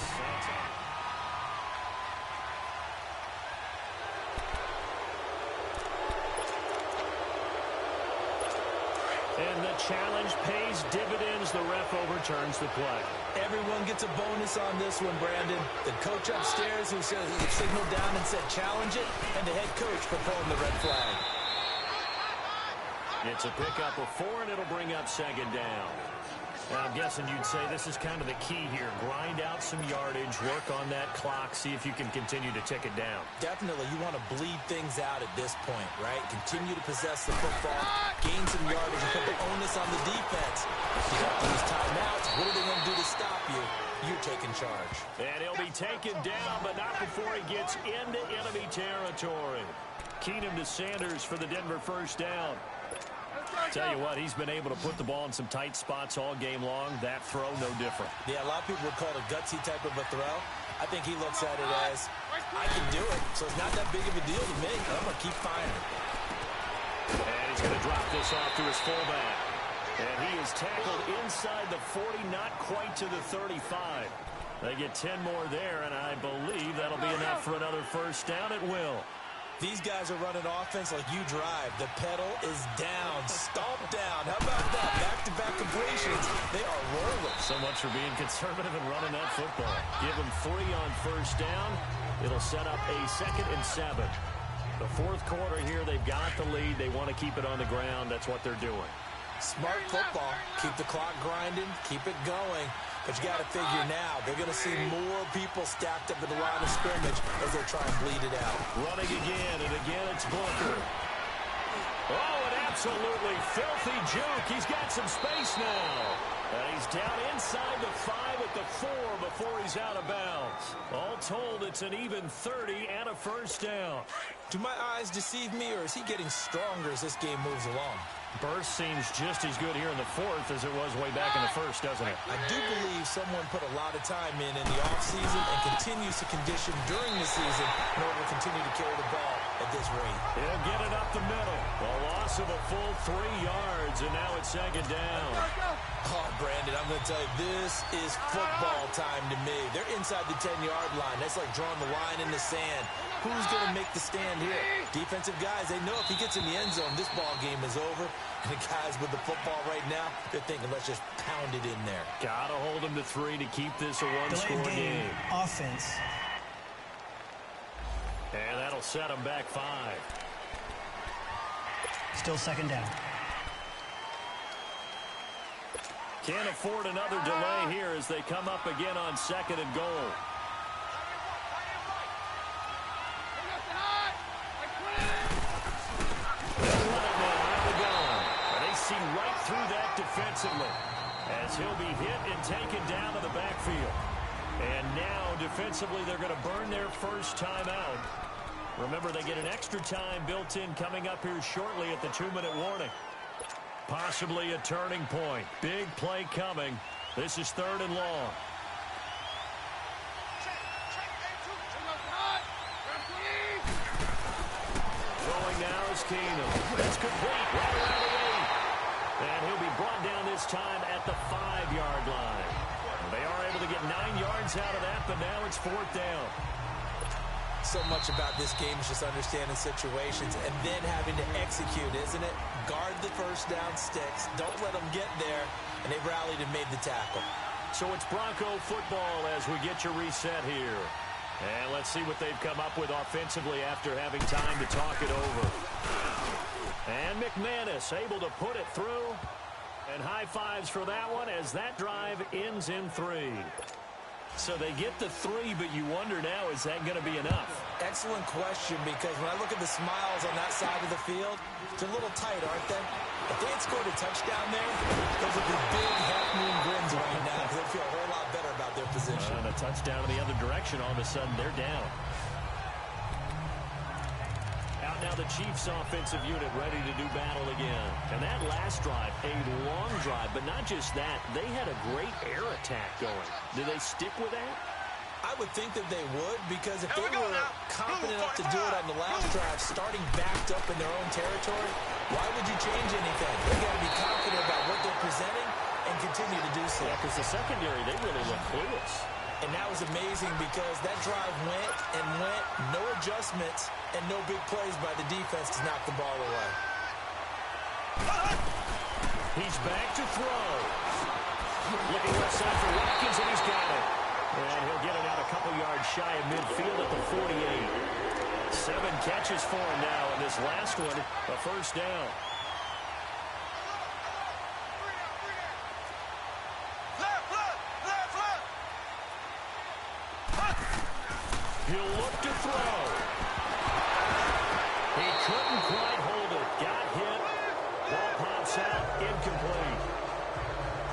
And the challenge pays dividends. The ref overturns the play. Everyone gets a bonus on this one, Brandon. The coach upstairs who signaled down and said challenge it, and the head coach for pulling the red flag. It's a pickup of 4, and it'll bring up second down. Now, I'm guessing you'd say this is kind of the key here. Grind out some yardage, work on that clock, see if you can continue to tick it down. Definitely. You want to bleed things out at this point, right? Continue to possess the football, gain some yardage, and put the onus on the defense. You have to use timeouts. What are they going to do to stop you? You're taking charge. And he'll be taken down, but not before he gets into enemy territory. Keenum to Sanders for the Denver first down. Tell you what, he's been able to put the ball in some tight spots all game long. That throw, no different. Yeah, a lot of people would call it a gutsy type of a throw. I think he looks at it as, I can do it, so it's not that big of a deal to me. I'm going to keep firing. And he's going to drop this off to his fullback. And he is tackled inside the 40, not quite to the 35. They get 10 more there, and I believe that'll be enough for another first down. It will. These guys are running offense like you drive. The pedal is down. Stomp down. How about that? Back-to-back completions. They are rolling. So much for being conservative and running that football. Give them 3 on first down. It'll set up a 2nd and 7. The 4th quarter here, they've got the lead. They want to keep it on the ground. That's what they're doing. Smart football. Keep the clock grinding. Keep it going. But you got to figure now, they're going to see more people stacked up at the line of scrimmage as they try and bleed it out. Running again, and again it's Booker. Oh, an absolutely filthy juke. He's got some space now. And he's down inside the 5 at the 4 before he's out of bounds. All told, it's an even 30 and a first down. Do my eyes deceive me, or is he getting stronger as this game moves along? Burst seems just as good here in the 4th as it was way back in the 1st, doesn't it? I do believe someone put a lot of time in the offseason and continues to condition during the season in order to continue to carry the ball at this rate. He'll get it up the middle. A loss of a full 3 yards, and now it's second down. Oh, Brandon, I'm going to tell you, this is football time to me. They're inside the 10-yard line. That's like drawing the line in the sand. Who's going to make the stand here? Defensive guys, they know if he gets in the end zone, this ball game is over. And the guys with the football right now, they're thinking, let's just pound it in there. Got to hold him to 3 to keep this a one-score game. Offense. And that'll set him back 5. Still second down. Can't afford another delay here as they come up again on 2nd and goal. They see right through that defensively as he'll be hit and taken down to the backfield. And now defensively they're going to burn their first time out. Remember, they get an extra time built in coming up here shortly at the 2-minute warning. Possibly a turning point. Big play coming. This is 3rd and long. Throwing now is Keenum. That's complete. Right around the 8. And he'll be brought down this time at the 5-yard line. They are able to get 9 yards out of that, but now it's 4th down. So much about this game is just understanding situations and then having to execute, isn't it? Guard the first down sticks. Don't let them get there. And they rallied and made the tackle. So it's Bronco football as we get your reset here. And let's see what they've come up with offensively after having time to talk it over. And McManus able to put it through. And high fives for that one as that drive ends in 3. So they get the 3, but you wonder now, is that going to be enough? Excellent question, because when I look at the smiles on that side of the field, they're a little tight, aren't they? If they had scored a touchdown there, those would be big half-moon grins right now because they feel a whole lot better about their position. And a touchdown in the other direction, all of a sudden they're down. Out now the Chiefs offensive unit ready to do battle again. And that last drive, a long drive, but not just that, they had a great air attack going. Do they stick with that? I would think that they would, because if they were confident enough to do it on the last drive, starting backed up in their own territory, why would you change anything? They got to be confident about what they're presenting and continue to do so. Yeah, because the secondary, they really look clueless. And that was amazing because that drive went and went, no adjustments, and no big plays by the defense to knock the ball away. He's back to throw. Looking left side for Watkins, and he's got it. And he'll get it out a couple yards shy of midfield at the 48. 7 catches for him now, and this last one, a first down. He'll look to throw. He couldn't quite hold it. Got hit. Ball pops out. Incomplete.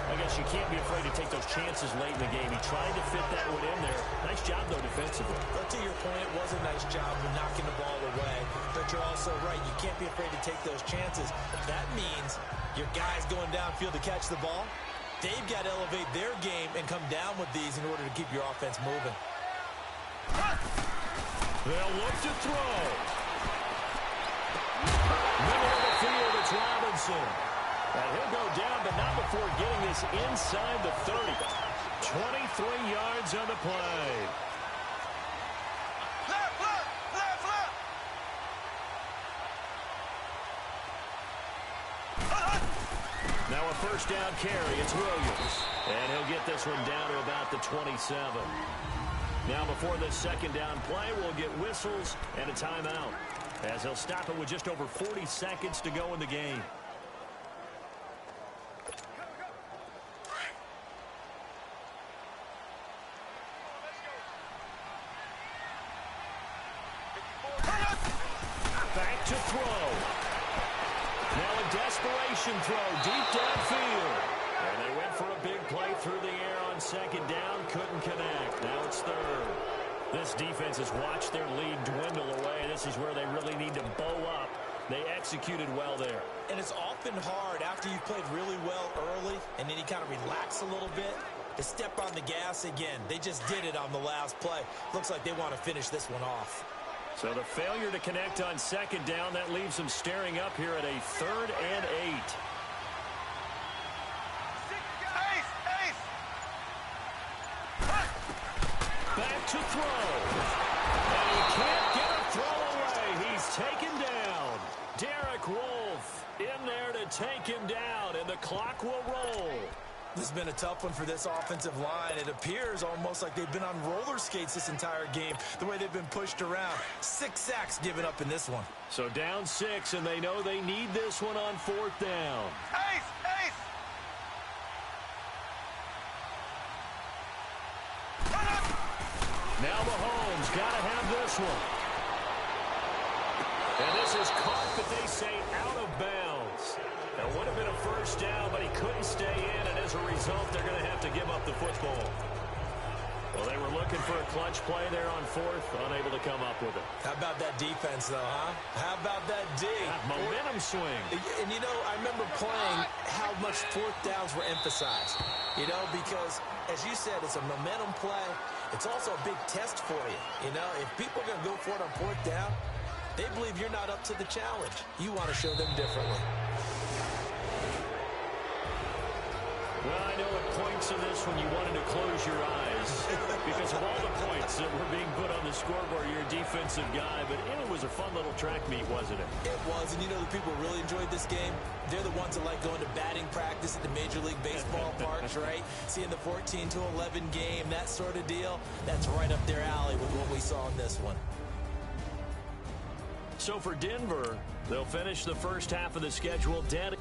I guess you can't be afraid to take those chances late in the game. He tried to fit that one in there. Nice job, though, defensively. But to your point, it was a nice job of knocking the ball away. But you're also right. You can't be afraid to take those chances. That means your guys going downfield to catch the ball, they've got to elevate their game and come down with these in order to keep your offense moving. They'll look to throw. Middle of the field, it's Robinson. And he'll go down, but not before getting this inside the 30. 23 yards on the play. Left, left, left, left. Now a first down carry. It's Williams. And he'll get this one down to about the 27. Now before this second down play, we'll get whistles and a timeout, as he'll stop it with just over 40 seconds to go in the game. Back to throw. Now a desperation throw deep downfield. And they went for a big play through the air on second down. Couldn't connect. Now it's 3rd. This defense has watched their lead dwindle away. This is where they really need to bow up. They executed well there. And it's often hard after you've played really well early and then you kind of relax a little bit to step on the gas again. They just did it on the last play. Looks like they want to finish this one off. So the failure to connect on second down, that leaves them staring up here at a 3rd and 8. throw. And he can't get a throw away. He's taken down. Derek Wolfe in there to take him down, and the clock will roll. This has been a tough one for this offensive line. It appears almost like they've been on roller skates this entire game, the way they've been pushed around. 6 sacks given up in this one. So down 6, and they know they need this one on 4th down. Ace! Ace! Now Mahomes got to have this one. And this is caught, but they say out of bounds. That would have been a first down, but he couldn't stay in, and as a result, they're going to have to give up the football. Well, they were looking for a clutch play there on 4th, unable to come up with it. How about that defense, though, huh? How about that D? Momentum swing. And, you know, I remember playing how much 4th downs were emphasized. You know, because, as you said, it's a momentum play. It's also a big test for you. You know, if people are going to go for it on 4th down, they believe you're not up to the challenge. You want to show them differently. Well, I know at points in this one you wanted to close your eyes because of all the points that were being put on the scoreboard. You're a defensive guy, but it was a fun little track meet, wasn't it? It was, and you know the people who really enjoyed this game? They're the ones that like going to batting practice at the Major League Baseball parks, right? Seeing the 14-11 game, that sort of deal. That's right up their alley with what we saw in this one. So for Denver, they'll finish the first half of the schedule dead.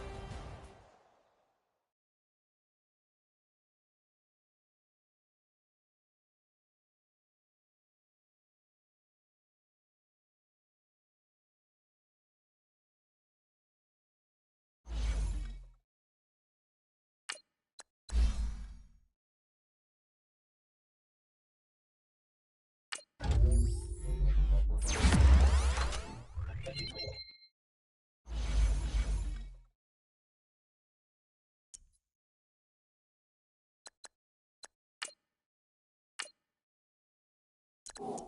You